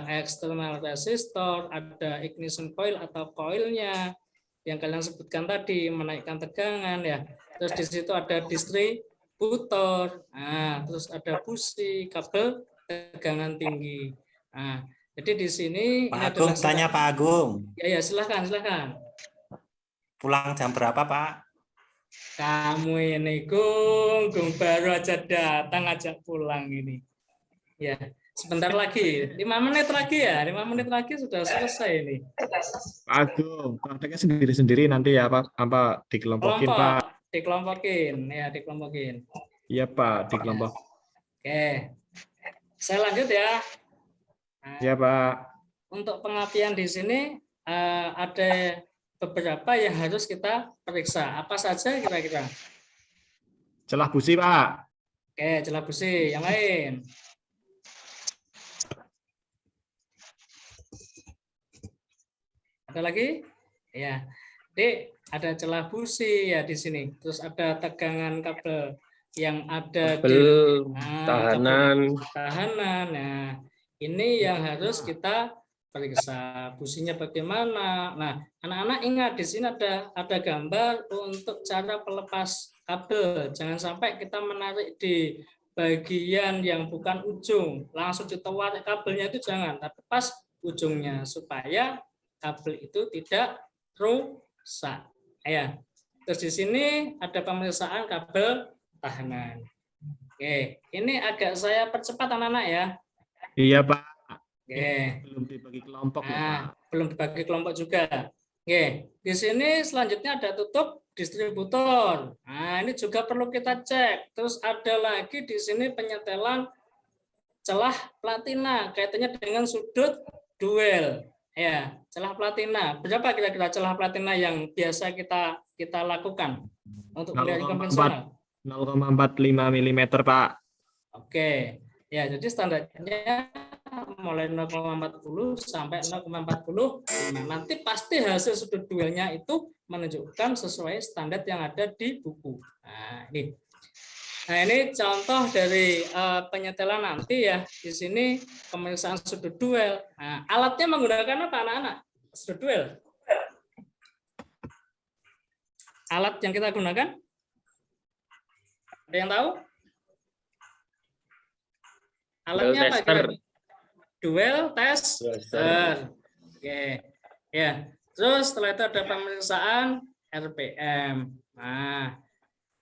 external resistor, ada ignition coil atau koilnya yang kalian sebutkan tadi menaikkan tegangan ya. Terus di situ ada distributor, nah, terus ada busi, kabel tegangan tinggi. Nah, jadi di sini Pak Agung tanya Pak Agung. Ya silakan. Pulang jam berapa, Pak? Kamu ini Gung baru aja datang ajak pulang ini. Ya, sebentar lagi, 5 menit lagi ya, 5 menit lagi sudah selesai ini. Pak Agung, prakteknya sendiri-sendiri nanti ya, Pak? Apa dikelompokin, Pak? Dikelompokin. Iya, Pak, dikelompok. Oke, saya lanjut ya. Nah, Iya, Pak. untuk pengapian di sini ada beberapa yang harus kita periksa. Apa saja kira-kira? Celah busi, Pak. Oke, celah busi. Yang lain? Ada lagi? Ya. Jadi ada celah busi ya di sini. Terus ada tegangan kabel yang ada Kabel tahanan. tahanan. Nah, ini yang harus kita periksa businya bagaimana. Nah, anak-anak ingat di sini ada gambar untuk cara pelepas kabel. Jangan sampai kita menarik di bagian yang bukan ujung, langsung ditarik kabelnya, itu jangan, tapi pas ujungnya supaya kabel itu tidak rusak. Ya. Terus di sini ada pemeriksaan kabel tahanan. Oke, ini agak saya percepat anak-anak ya. Iya Pak. Oke. Belum dibagi kelompok loh, Pak. Nah, belum dibagi kelompok juga. Oke, di sini selanjutnya ada tutup distributor. Nah, ini juga perlu kita cek. Terus ada lagi di sini penyetelan celah platina kaitannya dengan sudut duel. Ya, celah platina. Berapa kira-kira celah platina yang biasa kita lakukan untuk belajar konvensional? 0,45 mm, Pak. Oke. Ya, jadi standarnya mulai 0,40 sampai 0,45. Nanti pasti hasil sudut duelnya itu menunjukkan sesuai standar yang ada di buku. Nah, ini. Nah, ini contoh dari penyetelan nanti ya. Di sini pemeriksaan sudut duel. Nah, alatnya menggunakan apa anak-anak? Sudut duel. Alat yang kita gunakan? Ada yang tahu? Alatnya apa? Duel tester. Oke. Ya. Terus setelah itu ada pemeriksaan RPM. Nah,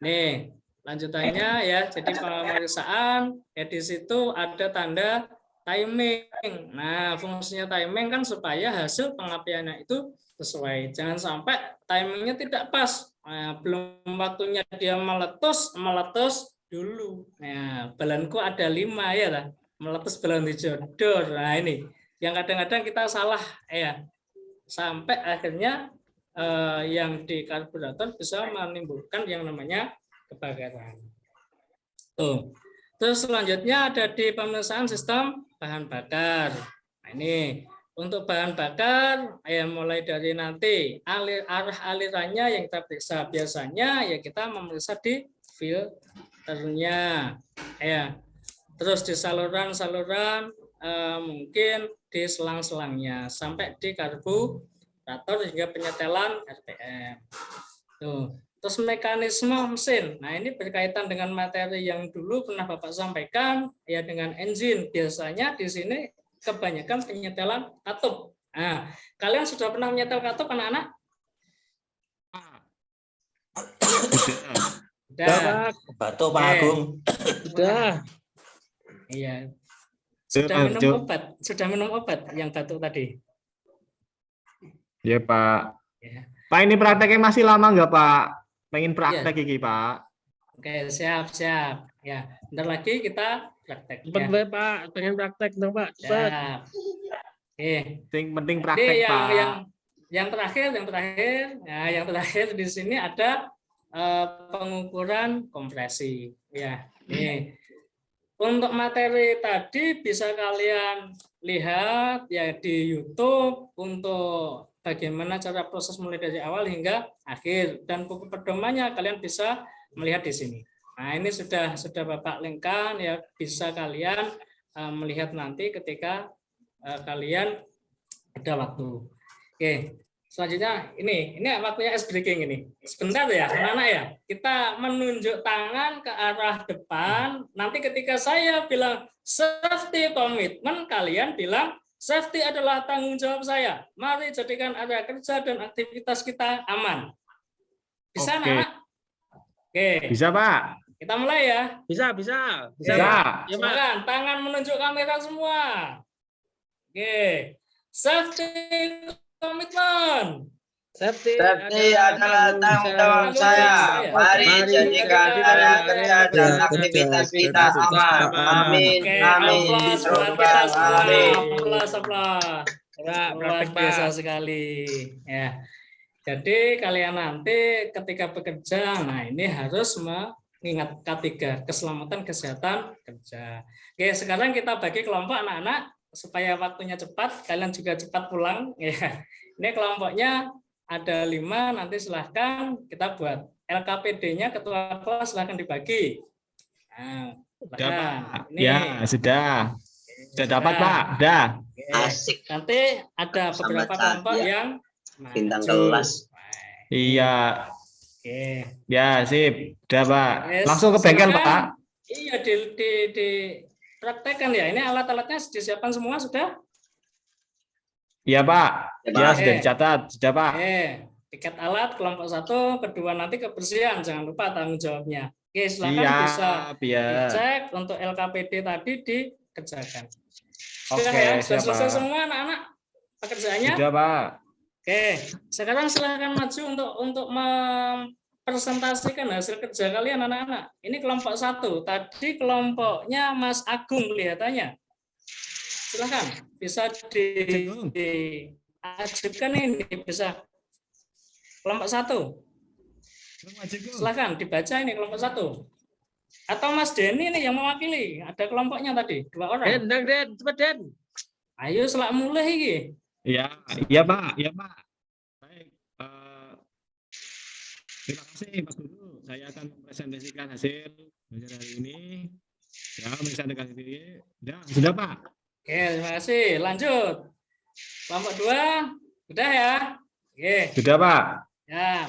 nih lanjutannya ya. Jadi pemeriksaan ya di situ ada tanda timing. Nah, fungsinya timing kan supaya hasil pengapiannya itu sesuai. Jangan sampai timingnya tidak pas. Nah, belum waktunya dia meletus dulu. Nah, balanku ada 5 ya lah. Meletus balon dijodor. Nah, ini yang kadang-kadang kita salah ya. Sampai akhirnya yang di karburator bisa menimbulkan yang namanya kebakaran. Tuh. Terus selanjutnya ada di pemeriksaan sistem bahan bakar. Nah, ini untuk bahan bakar ya mulai dari nanti arah alirannya yang kita periksa. Biasanya ya kita memeriksa di filternya ya. Terus di saluran-saluran mungkin di selang-selangnya sampai di karburator hingga penyetelan RPM. Tuh. Terus mekanisme mesin. Nah, ini berkaitan dengan materi yang dulu pernah Bapak sampaikan ya dengan engine. Biasanya di sini kebanyakan penyetelan katup. Nah, kalian sudah pernah menyetel katup anak-anak? Sudah. Batuk Pak Agung. Sudah. Iya. Sudah minum obat yang batuk tadi. Iya Pak. Ya. Pak, ini prakteknya masih lama nggak Pak? Pengen praktek ini Pak. Oke, siap. Ya, bentar lagi kita praktek. Cepat Ya. Pak, pengen praktek dong Pak. Cepat. Siap. Oke. Yang penting praktek Pak. Yang terakhir di sini ada pengukuran kompresi. Ya, ini. Untuk materi tadi bisa kalian lihat ya di YouTube untuk bagaimana cara proses mulai dari awal hingga akhir, dan buku pedomannya kalian bisa melihat di sini. Nah, ini sudah Bapak linkkan ya, bisa kalian melihat nanti ketika kalian ada waktu. Oke. Selanjutnya ini waktunya ice breaking ini. Sebentar ya, anak-anak ya. Kita menunjuk tangan ke arah depan. Nanti ketika saya bilang safety commitment, kalian bilang safety adalah tanggung jawab saya. Mari jadikan area kerja dan aktivitas kita aman. Bisa, Oke. anak? Oke. Bisa Pak. Kita mulai ya. Bisa. Bisa. Ya, Pak. Silakan, tangan menunjuk kamera semua. Oke. Safety komitmen. Safety adalah tanggung jawab saya. Mari jadikan area kerja dan aktivitas kita aman. Amin. Oke, Amin. aplaus buat kita semua. Amin. Aplaus. Pak, Luar praktek biasa Pak. sekali. Ya. Jadi kalian nanti ketika bekerja, nah ini harus mengingat K3, keselamatan kesehatan kerja. Oke, sekarang kita bagi kelompok anak-anak supaya waktunya cepat, kalian juga cepat pulang. Ya. Ini kelompoknya ada 5, nanti silahkan kita buat LKPD-nya ketua kelas silahkan dibagi. Nah, Sudah, silakan. Pak. Ini. Ya, sudah. Sudah dapat, Pak. Sudah. Oke. Asik. Nanti ada beberapa Sama kelompok saja. yang Bintang maju. kelas. Iya. Oke. Ya, sip. Sudah, Pak. Yes, Langsung ke bengkel, silakan. Pak. Iya, di praktekkan ya. Ini alat-alatnya disiapkan semua sudah? Iya, Pak. Ya, Ya, Pak. sudah dicatat. Sudah, Pak. Tiket alat kelompok 1, kedua nanti kebersihan, jangan lupa tanggung jawabnya. Oke, silakan bisa Siap, ya. dicek untuk LKPD tadi dikerjakan. Sudah Oke, ya, sudah siap, selesai Pak. semua anak-anak pekerjaannya? Sudah, Pak. Oke, sekarang silakan maju untuk mempresentasikan hasil kerja kalian anak-anak. Ini kelompok 1, tadi kelompoknya Mas Agung kelihatannya. Silakan, bisa diajukan ini, bisa. Kelompok 1. Silakan dibaca ini kelompok 1. Atau Mas Denny nih yang mewakili. Ada kelompoknya tadi, 2 orang. Den, cepet Den. Ayo selak mulai iki. Iya, iya, Pak. Iya, Pak. Baik. Terima kasih, Pak Guru. Saya akan mempresentasikan hasil belajar hari ini. Ya, mempresentasikan ini. Sudah, Pak. Oke, terima kasih. Lanjut. Kelompok 2, sudah ya? Oke. Sudah, Pak. Ya.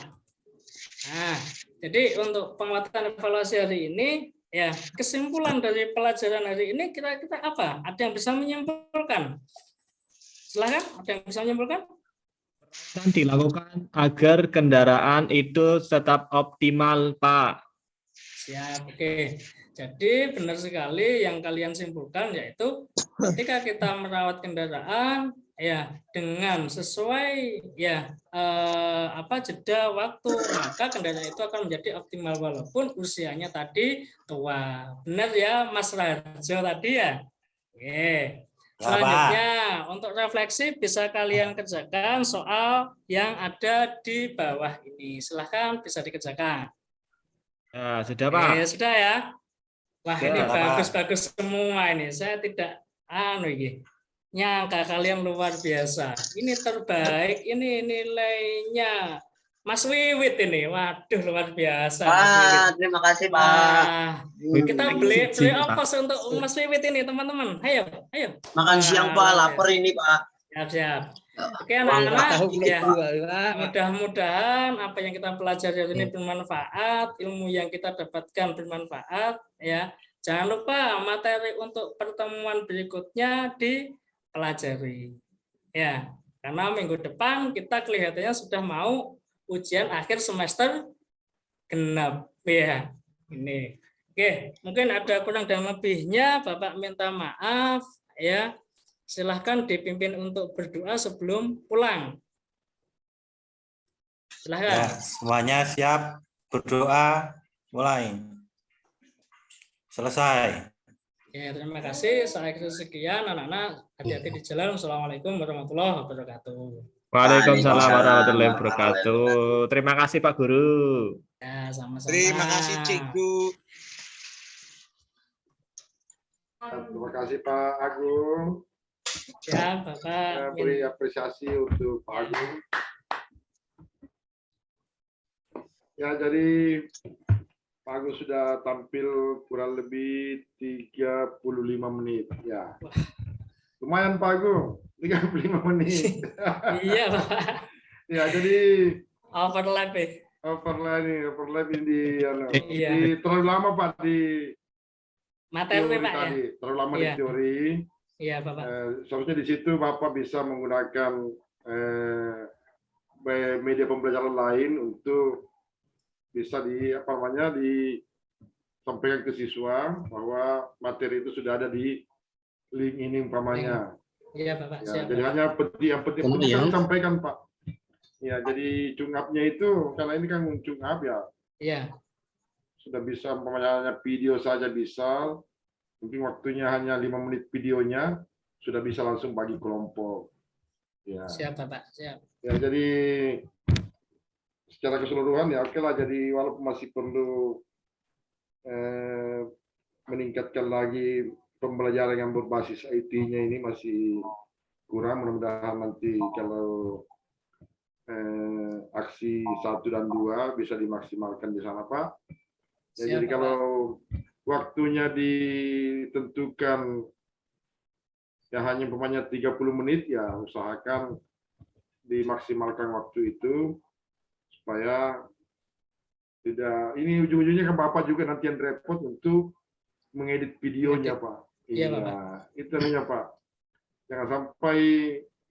Nah, jadi untuk penguatan evaluasi hari ini, ya kesimpulan dari pelajaran hari ini kira-kira apa? Ada yang bisa menyimpulkan? Silakan, ada yang bisa menyimpulkan? Dan dilakukan agar kendaraan itu tetap optimal, Pak. Siap, oke. Jadi benar sekali yang kalian simpulkan yaitu ketika kita merawat kendaraan ya dengan sesuai ya jeda waktu, maka kendaraan itu akan menjadi optimal walaupun usianya tadi tua. Benar ya Mas Raharjo tadi ya? Oke. Selanjutnya untuk refleksi bisa kalian kerjakan soal yang ada di bawah ini. Silahkan bisa dikerjakan. Ya, sudah, Pak. Sudah ya. Wah, ini Pak. bagus-bagus semua ini. Saya tidak nyangka kalian luar biasa. Ini terbaik, ini nilainya Mas Wiwit ini. Waduh, luar biasa. Mas Wiwit. Pak, terima kasih, Pak. Wah, kita beli ongkos untuk Mas Wiwit ini, teman-teman. Ayo. Makan siang, Pak. Lapar ini, Pak. Siap. Oke, anak-anak. Ya, mudah-mudahan apa yang kita pelajari hari ini bermanfaat, ilmu yang kita dapatkan bermanfaat. Ya, jangan lupa materi untuk pertemuan berikutnya dipelajari. Ya, karena minggu depan kita kelihatannya sudah mau ujian akhir semester genap. Ya, ini. Oke, mungkin ada kurang dan lebihnya, Bapak minta maaf. Ya. Silahkan dipimpin untuk berdoa sebelum pulang. Silahkan. Ya, semuanya siap berdoa, mulai. Selesai. Ya, terima kasih. Saya kira sekian anak-anak. Hati-hati di jalan. Assalamualaikum warahmatullahi wabarakatuh. Waalaikumsalam warahmatullahi wabarakatuh. Terima kasih, Pak Guru. Ya, sama-sama. Terima kasih, Cikgu. Terima kasih Pak Agung. Ya, Bapak. Saya beri apresiasi untuk Pak Agung. Ya, jadi Pak Agung sudah tampil kurang lebih 35 menit. Ya, lumayan Pak Agung, 35 menit. Iya, Pak. Ya, jadi Overlap ya. overlap ini Iya. terlalu lama Pak di Materi, teori Pak ya. tadi. Terlalu lama Iya. di teori. Iya, Bapak. Seharusnya di situ Bapak bisa menggunakan media pembelajaran lain untuk bisa disampaikan ke siswa bahwa materi itu sudah ada di link ini umpamanya. Iya, Bapak. Ya, Siap, jadi Bapak. hanya yang penting saya sampaikan Pak. Ya, jadi cungapnya itu karena ini kan cungap ya. Iya. Sudah bisa umpamanya video saja bisa. Mungkin waktunya hanya 5 menit videonya, sudah bisa langsung bagi kelompok. Ya. Siap, Bapak. Siap. Ya, jadi secara keseluruhan ya oke lah. Jadi walaupun masih perlu meningkatkan lagi pembelajaran yang berbasis IT-nya ini masih kurang. Mudah-mudahan nanti kalau aksi 1 dan 2 bisa dimaksimalkan di sana, Pak. Ya, Siap, jadi Bapak. kalau waktunya ditentukan ya hanya umpamanya 30 menit, ya usahakan dimaksimalkan waktu itu supaya tidak, ini ujung-ujungnya kan Bapak juga nanti yang repot untuk mengedit videonya, Pak. Iya, Iya, Bapak. itu namanya, Pak. Jangan sampai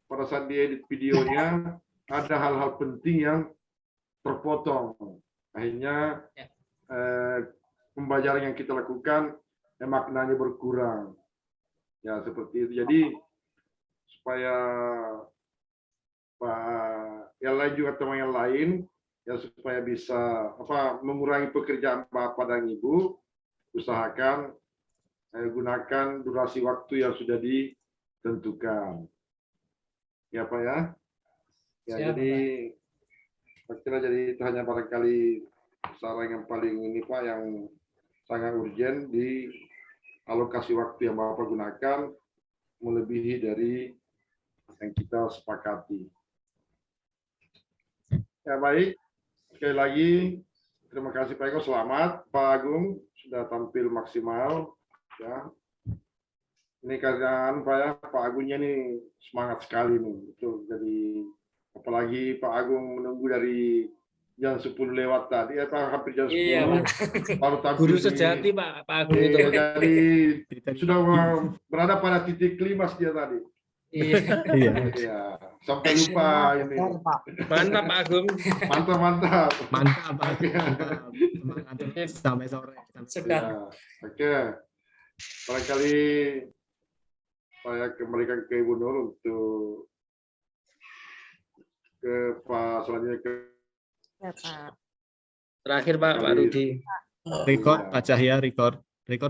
pada saat diedit videonya ada hal-hal penting yang terpotong. Akhirnya Ya. pembelajaran yang kita lakukan maknanya berkurang. Ya, seperti itu. Jadi supaya Pak yang lain juga teman yang lain ya supaya bisa mengurangi pekerjaan Bapak dan Ibu, usahakan gunakan durasi waktu yang sudah ditentukan. Ya, Pak ya. Ya, Siap, jadi saya kira jadi itu hanya barangkali saran yang paling ini, Pak, yang sangat urgent di alokasi waktu yang Bapak gunakan melebihi dari yang kita sepakati. Ya, baik. Sekali lagi, terima kasih Pak Eko. Selamat, Pak Agung sudah tampil maksimal. Ya, ini karena Pak ya, Pak Agungnya ini semangat sekali nih. Betul. Jadi apalagi Pak Agung menunggu dari jam 10 lewat tadi, hampir jam 10. Iya, Pak. Baru tampil Guru di- sejati Pak Agung itu. Jadi sudah berada pada titik klimaks dia tadi. Iya. Iya. Ya, sampai lupa ini. Mantap Pak Agung. Mantap, mantap. Mantap, Pak. Mantap. Semangat terus sampai sore. Sedap. Ya, oke. Barangkali saya kembalikan ke Ibu Nur untuk ke Pak selanjutnya ke Ya, Pak. Terakhir Pak Rudi. Record, Pak Cahya, record.